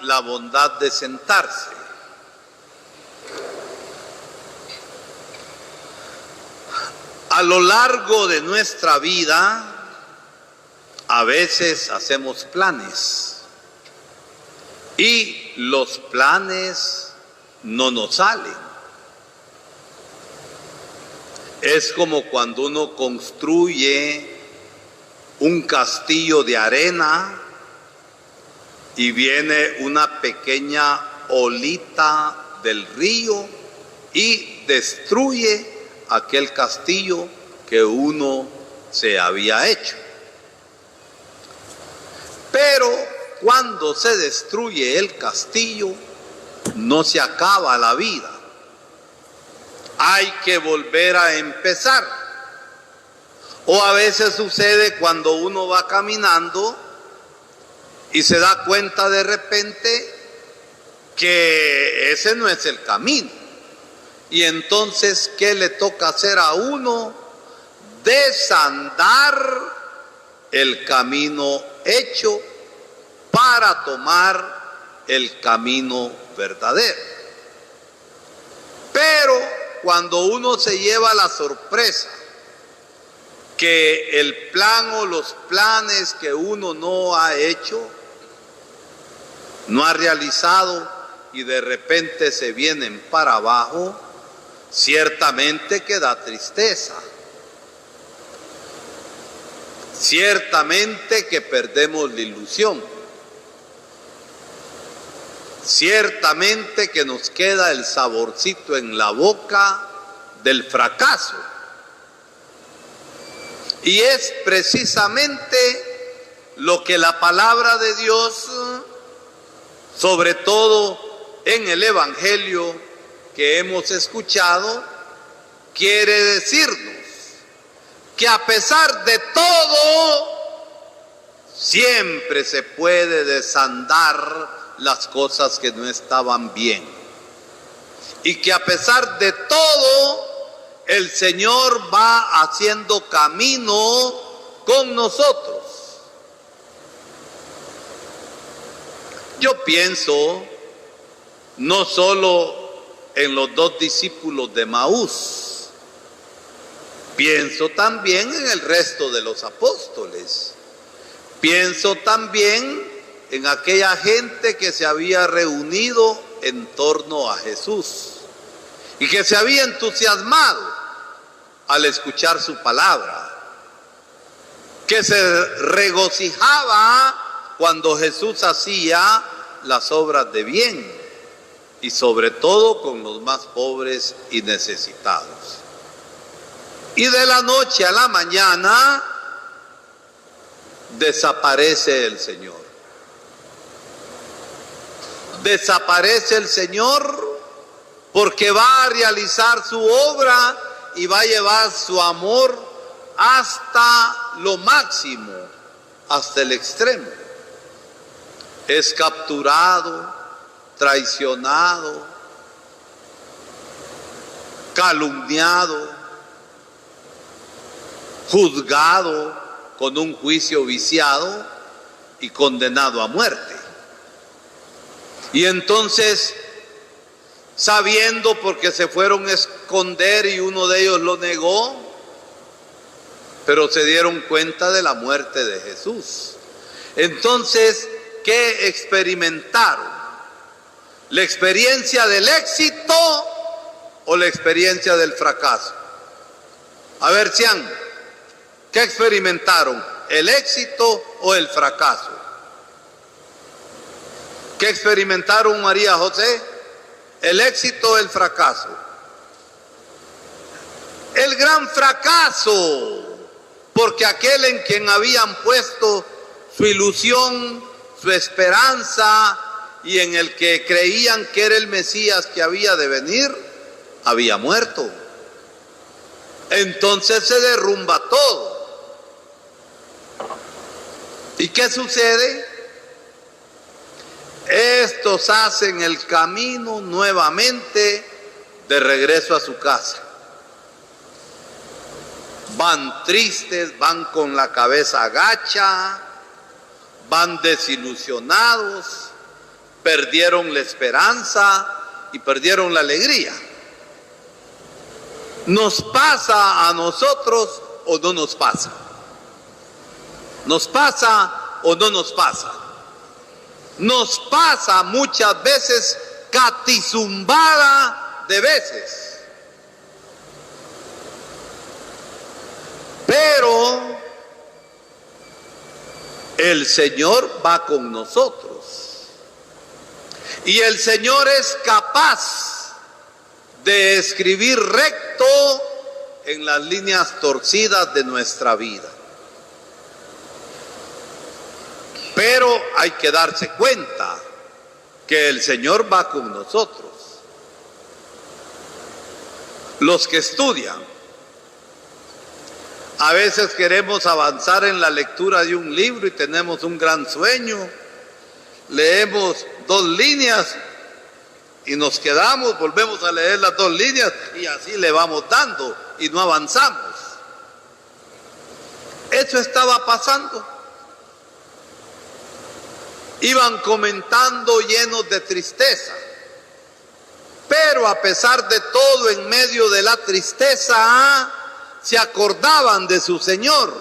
la bondad de sentarse. A lo largo de nuestra vida, a veces hacemos planes y los planes no nos salen. Es como cuando uno construye un castillo de arena y viene una pequeña olita del río y destruye aquel castillo que uno se había hecho. Pero cuando se destruye el castillo, no se acaba la vida. Hay que volver a empezar. O a veces sucede cuando uno va caminando y se da cuenta de repente que ese no es el camino. Y entonces, ¿qué le toca hacer a uno? Desandar el camino hecho para tomar el camino verdadero. Pero cuando uno se lleva la sorpresa que el plan o los planes que uno no ha hecho, no ha realizado y de repente se vienen para abajo, ciertamente que da tristeza. Ciertamente que perdemos la ilusión. Ciertamente que nos queda el saborcito en la boca del fracaso. Y es precisamente lo que la palabra de Dios, sobre todo en el Evangelio que hemos escuchado, quiere decirnos que a pesar de todo, siempre se puede desandar las cosas que no estaban bien. Y que a pesar de todo, el Señor va haciendo camino con nosotros. Yo pienso no solo en los dos discípulos de Maús, pienso también en el resto de los apóstoles. Pienso también en aquella gente que se había reunido en torno a Jesús y que se había entusiasmado al escuchar su palabra, que se regocijaba cuando Jesús hacía las obras de bien y sobre todo con los más pobres y necesitados. Y de la noche a la mañana desaparece el Señor. Desaparece el Señor porque va a realizar su obra y va a llevar su amor hasta lo máximo, hasta el extremo. Es capturado, traicionado, calumniado, juzgado con un juicio viciado y condenado a muerte. Y entonces, sabiendo, porque se fueron a esconder y uno de ellos lo negó, pero se dieron cuenta de la muerte de Jesús. Entonces, ¿qué experimentaron? ¿La experiencia del éxito o la experiencia del fracaso? A ver, Cian, ¿qué experimentaron? ¿El éxito o el fracaso? ¿Qué experimentaron, María José? ¿El éxito o el fracaso? El gran fracaso, porque aquel en quien habían puesto su ilusión, su esperanza y en el que creían que era el Mesías que había de venir, había muerto. Entonces se derrumba todo. ¿Y qué sucede? Estos hacen el camino nuevamente de regreso a su casa. Van tristes, van con la cabeza agacha, van desilusionados, perdieron la esperanza y perdieron la alegría. ¿Nos pasa a nosotros o no nos pasa? ¿Nos pasa o no nos pasa? Nos pasa muchas veces, catizumbada de veces. Pero el Señor va con nosotros. Y el Señor es capaz de escribir recto en las líneas torcidas de nuestra vida. Pero hay que darse cuenta que el Señor va con nosotros. Los que estudian, a veces queremos avanzar en la lectura de un libro y tenemos un gran sueño. Leemos 2 líneas y nos quedamos, volvemos a leer las 2 líneas y así le vamos dando y no avanzamos. Eso estaba pasando. Iban comentando llenos de tristeza, pero a pesar de todo, en medio de la tristeza, se acordaban de su Señor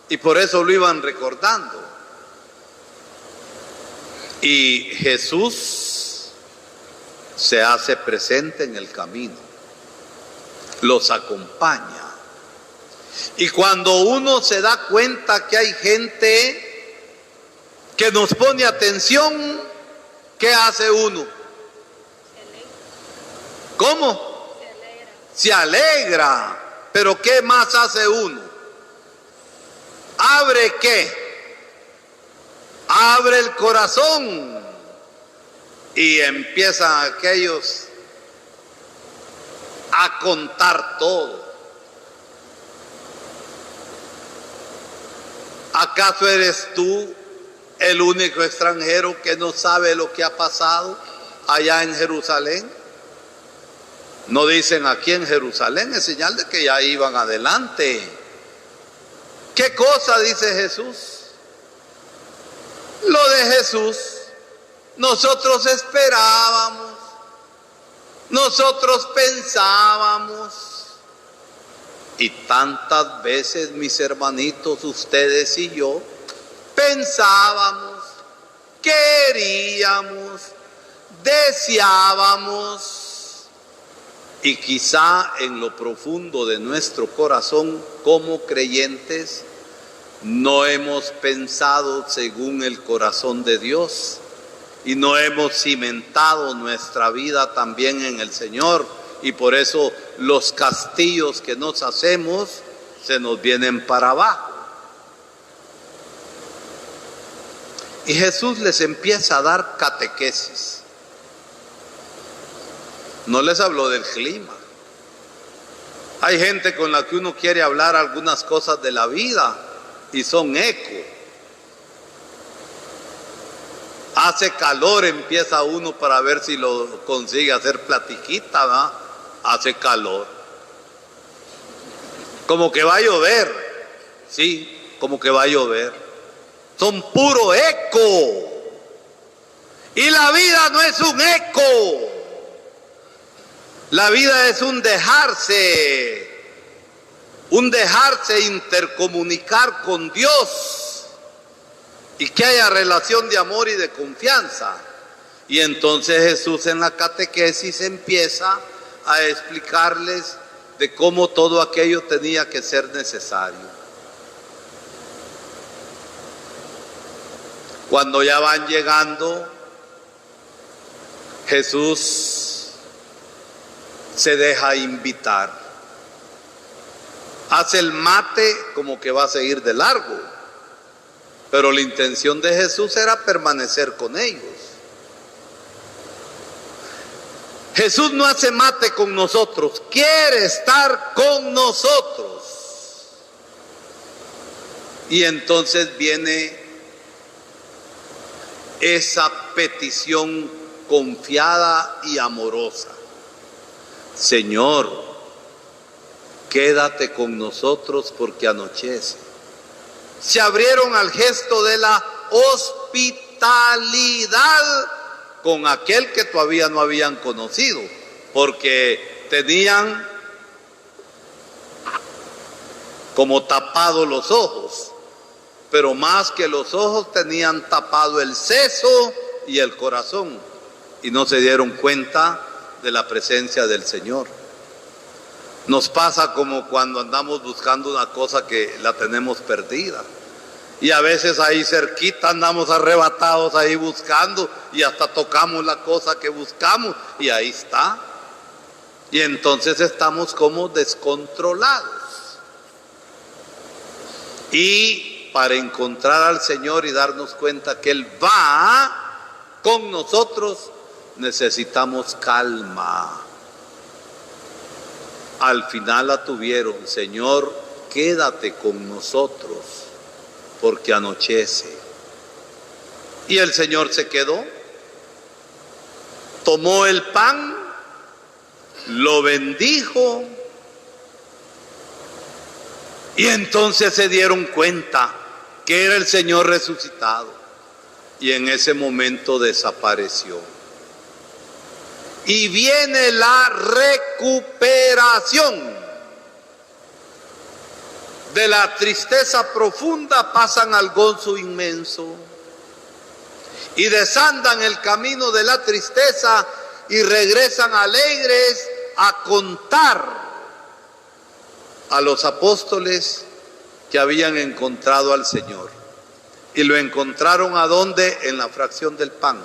y por eso lo iban recordando. Y Jesús se hace presente en el camino, los acompaña. Y cuando uno se da cuenta que hay gente que nos pone atención, ¿qué hace uno? ¿Cómo? Se alegra. Pero ¿qué más hace uno? ¿Abre qué? Abre el corazón y empiezan aquellos a contar todo. ¿Acaso eres tú el único extranjero que no sabe lo que ha pasado allá en Jerusalén? No dicen aquí en Jerusalén, es señal de que ya iban adelante. ¿Qué cosa dice Jesús? Lo de Jesús, nosotros esperábamos, nosotros pensábamos. Y tantas veces, mis hermanitos, ustedes y yo, pensábamos, queríamos, deseábamos. Y quizá en lo profundo de nuestro corazón, como creyentes, no hemos pensado según el corazón de Dios y no hemos cimentado nuestra vida también en el Señor. Y por eso los castillos que nos hacemos se nos vienen para abajo. Y Jesús les empieza a dar catequesis. No les habló del clima. Hay gente con la que uno quiere hablar algunas cosas de la vida y son eco. Hace calor, empieza uno para ver si lo consigue hacer platiquita, ¿va? Hace calor. Como que va a llover. Sí, como que va a llover. Son puro eco. Y la vida no es un eco. La vida es un dejarse intercomunicar con Dios y que haya relación de amor y de confianza. Y entonces Jesús en la catequesis empieza a explicarles de cómo todo aquello tenía que ser necesario. Cuando ya van llegando, Jesús se deja invitar. Hace el mate como que va a seguir de largo, pero la intención de Jesús era permanecer con ellos. Jesús no hace mate con nosotros, quiere estar con nosotros. Y entonces viene esa petición confiada y amorosa. Señor, quédate con nosotros porque anochece. Se abrieron al gesto de la hospitalidad. hospitalidad con aquel que todavía no habían conocido, porque tenían como tapado los ojos, pero más que los ojos tenían tapado el seso y el corazón, y no se dieron cuenta de la presencia del Señor. Nos pasa como cuando andamos buscando una cosa que la tenemos perdida. Y a veces ahí cerquita andamos arrebatados ahí buscando y hasta tocamos la cosa que buscamos y ahí está. Y entonces estamos como descontrolados. Y para encontrar al Señor y darnos cuenta que Él va con nosotros, necesitamos calma. Al final la tuvieron: Señor, quédate con nosotros, porque anochece. Y el Señor se quedó, tomó el pan, lo bendijo, y entonces se dieron cuenta que era el Señor resucitado, y en ese momento desapareció. Y viene la recuperación. De la tristeza profunda pasan al gozo inmenso y desandan el camino de la tristeza y regresan alegres a contar a los apóstoles que habían encontrado al Señor. Y lo encontraron ¿a dónde? En la fracción del pan.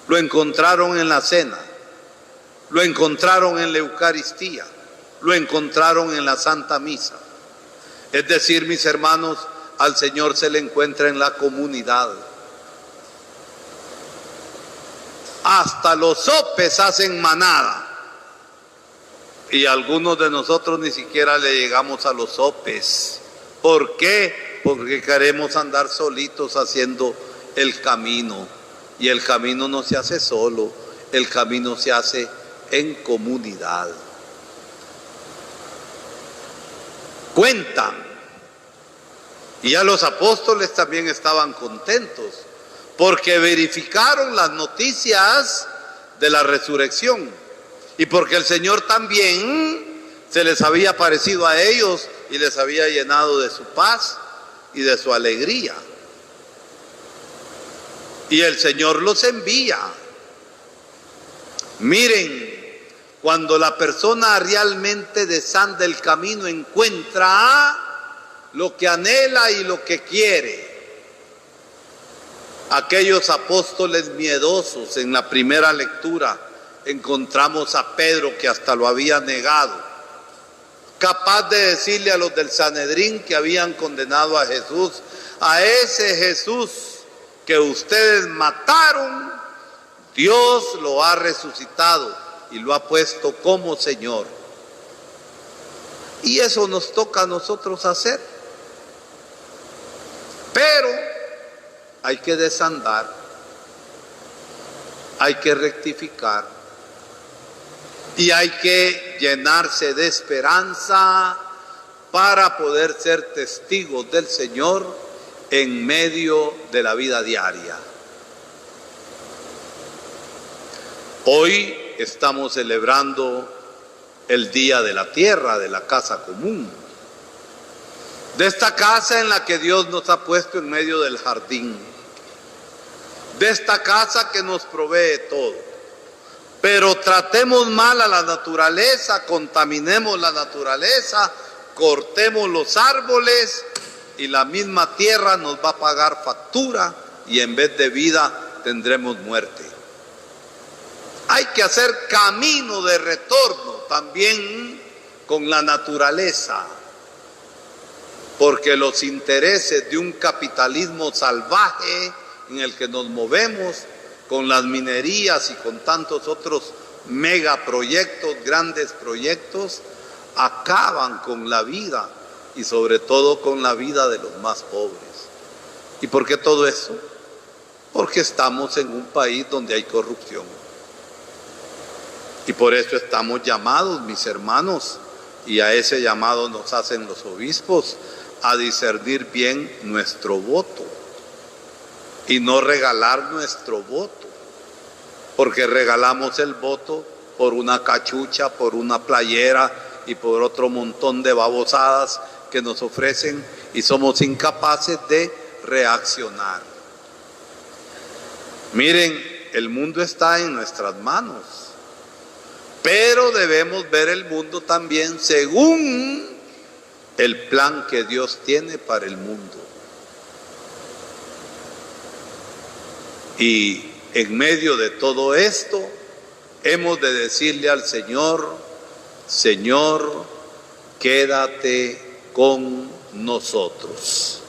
Lo encontraron en la cena. Lo encontraron en la Eucaristía. Lo encontraron en la Santa Misa. Es decir, mis hermanos, al Señor se le encuentra en la comunidad. Hasta los sopes hacen manada. Y algunos de nosotros ni siquiera le llegamos a los sopes. ¿Por qué? Porque queremos andar solitos haciendo el camino. Y el camino no se hace solo, el camino se hace en comunidad. Cuentan, y ya los apóstoles también estaban contentos, porque verificaron las noticias de la resurrección, y porque el Señor también se les había aparecido a ellos y les había llenado de su paz y de su alegría. Y el Señor los envía. Miren, cuando la persona realmente desanda el camino, encuentra lo que anhela y lo que quiere. Aquellos apóstoles miedosos, en la primera lectura encontramos a Pedro, que hasta lo había negado, capaz de decirle a los del Sanedrín que habían condenado a Jesús: a ese Jesús que ustedes mataron, Dios lo ha resucitado y lo ha puesto como Señor. Y eso nos toca a nosotros hacer. Pero hay que desandar, hay que rectificar y hay que llenarse de esperanza para poder ser testigos del Señor en medio de la vida diaria. Hoy estamos celebrando el Día de la Tierra, de la casa común, de esta casa en la que Dios nos ha puesto en medio del jardín, de esta casa que nos provee todo. Pero tratemos mal a la naturaleza, contaminemos la naturaleza, cortemos los árboles y la misma tierra nos va a pagar factura y en vez de vida tendremos muerte. Hay que hacer camino de retorno también con la naturaleza, porque los intereses de un capitalismo salvaje en el que nos movemos, con las minerías y con tantos otros megaproyectos, grandes proyectos, acaban con la vida y sobre todo con la vida de los más pobres. ¿Y por qué todo eso? Porque estamos en un país donde hay corrupción. Y por eso estamos llamados, mis hermanos, y a ese llamado nos hacen los obispos, a discernir bien nuestro voto. y no regalar nuestro voto, porque regalamos el voto por una cachucha, por una playera y por otro montón de babosadas que nos ofrecen y somos incapaces de reaccionar. Miren, el mundo está en nuestras manos, pero debemos ver el mundo también según el plan que Dios tiene para el mundo. Y en medio de todo esto, hemos de decirle al Señor: Señor, quédate con nosotros.